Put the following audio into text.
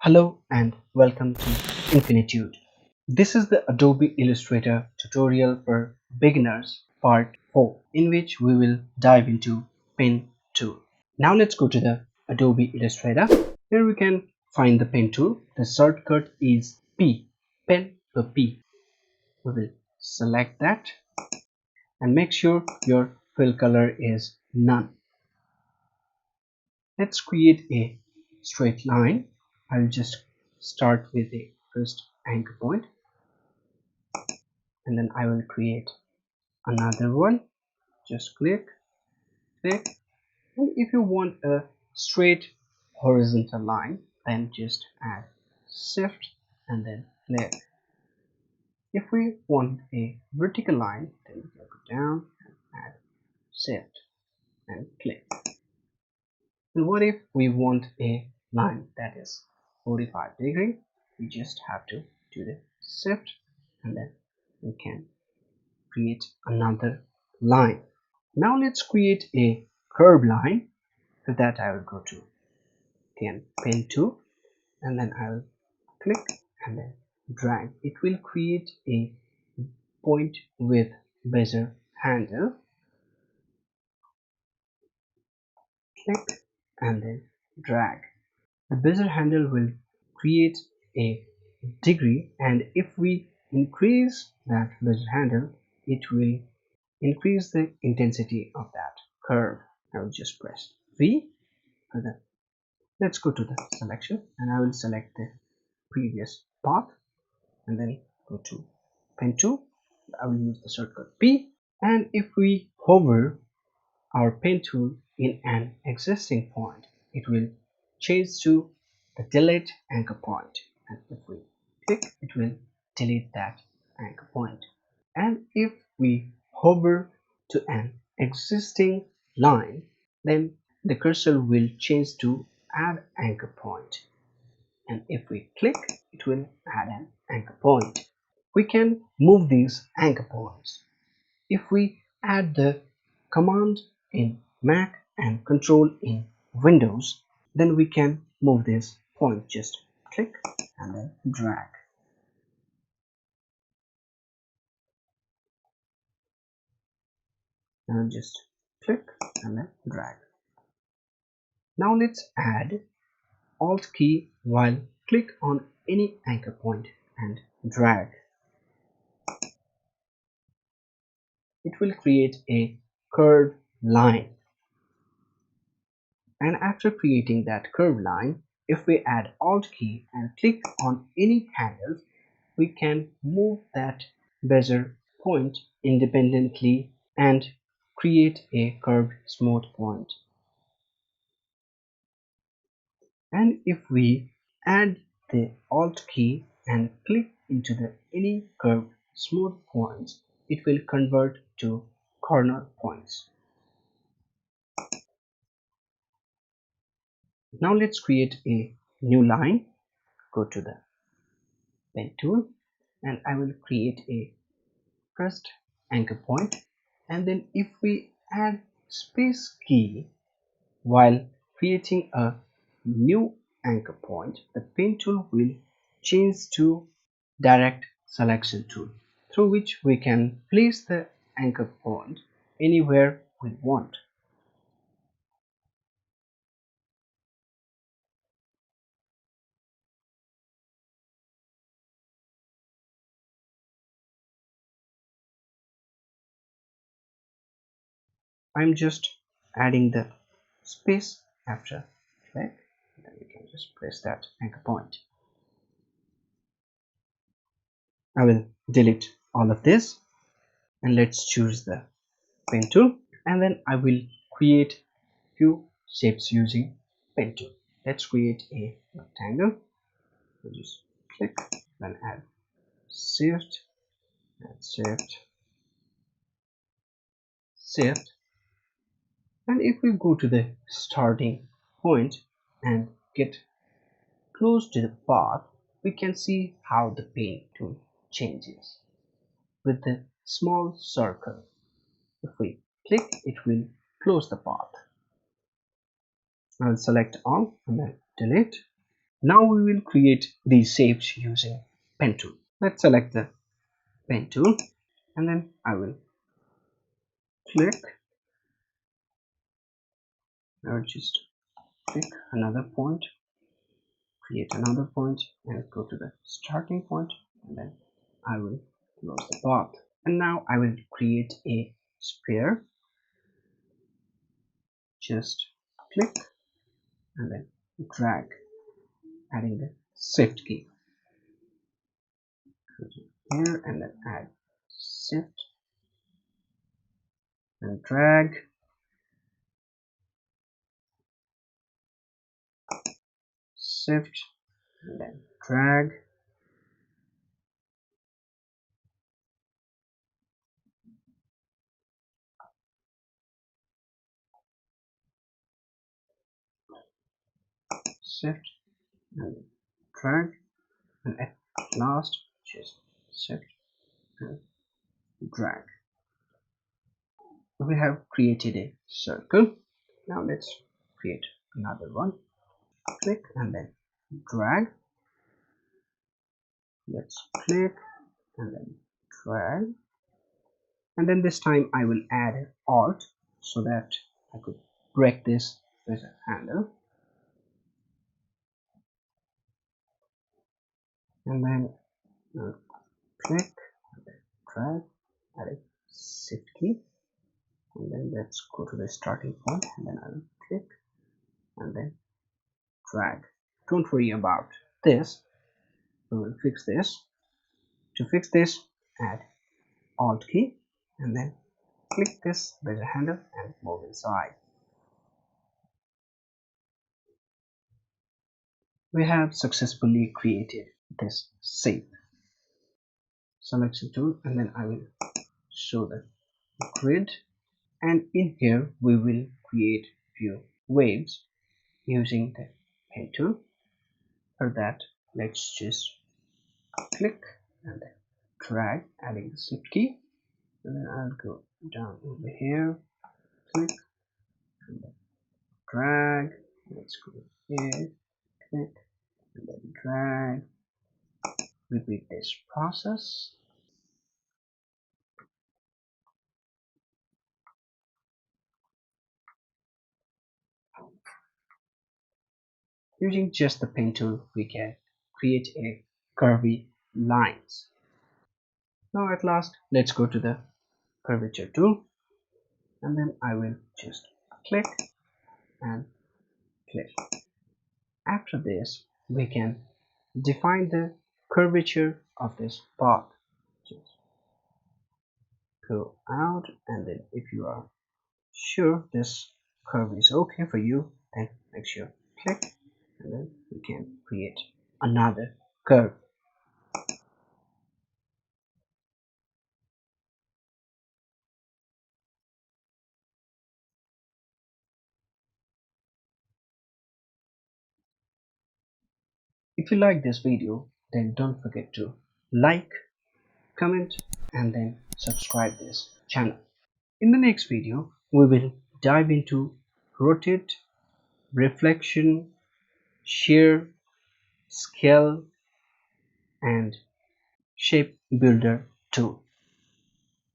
Hello and welcome to Infinitude. This is the Adobe Illustrator tutorial for beginners part 4 in which we will dive into pen tool. Now let's go to the Adobe Illustrator. Here we can find the pen tool. The shortcut is P, pen the P. We will select that and make sure your fill color is none. Let's create a straight line. I'll just start with the first anchor point and then I will create another one. Just click, and if you want a straight horizontal line, then just add shift and then click. If we want a vertical line, then we can go down and add shift and click. And what if we want a line that is 45 degree? We just have to do the shift and then we can create another line. Now let's create a curve line. For that I will go to again pen tool and then I will click and then drag. It will create a point with beizer handle. Click and then drag. The beizer handle will create a degree, and if we increase that beizer handle, it will increase the intensity of that curve. I will just press V for that. Let's go to the selection and I will select the previous path and then go to pen tool. I will use the shortcut P, and if we hover our pen tool in an existing point, it will change to the delete anchor point, and if we click, it will delete that anchor point. And if we hover to an existing line, then the cursor will change to add anchor point, and if we click, it will add an anchor point. We can move these anchor points. If we add the command in Mac and control in Windows, then we can move this point. Just click and then drag. And just click and then drag. Now let's add Alt key while click on any anchor point and drag. It will create a curved line. And after creating that curved line, if we add Alt key and click on any handles, we can move that bezier point independently and create a curved smooth point. And if we add the Alt key and click into the any curved smooth points, it will convert to corner points. Now let's create a new line. Go to the pen tool and I will create a first anchor point, and then if we add space key while creating a new anchor point, the pen tool will change to direct selection tool, through which we can place the anchor point anywhere we want. I'm just adding the space after click, then we can just place that anchor point. I will delete all of this and let's choose the pen tool, and then I will create few shapes using pen tool. Let's create a rectangle. We'll just click, then add shift and shift, shift, and if we go to the starting point and get close to the path, we can see how the pen tool changes with the small circle. If we click, it will close the path. I'll select all and then delete. Now we will create these shapes using pen tool. Let's select the pen tool and then I will click. I will just click another point, create another point and go to the starting point, and then I will close the path. And now I will create a sphere. Just click and then drag, adding the shift key. Go to here and then add shift and drag, shift and then drag, shift and drag, and at last just shift and drag. We have created a circle. Now let's create another one. Click and then drag. Let's click and then drag, and then this time I will add alt so that I could break this with a handle, and then click and then drag, add a shift key, and then let's go to the starting point and then I will click and then drag. Don't worry about this, we will fix this. To fix this, add alt key and then click this with a handle and move inside. We have successfully created this shape. Selection tool and then I will show the grid, and in here we will create few waves using the pen tool. For that, let's just click and then drag, adding the shift key, and then I'll go down over here, click and then drag. Let's go here, click and then drag. Repeat this process. Using just the pen tool, we can create a curvy lines. Now at last, let's go to the curvature tool, and then I will just click and click. After this, we can define the curvature of this path. Just go out, and then if you are sure this curve is okay for you, then make sure click, and then we can create another curve. If you like this video, then don't forget to like, comment and then subscribe this channel. In the next video, we will dive into rotate, reflection, shear, scale and shape builder tool.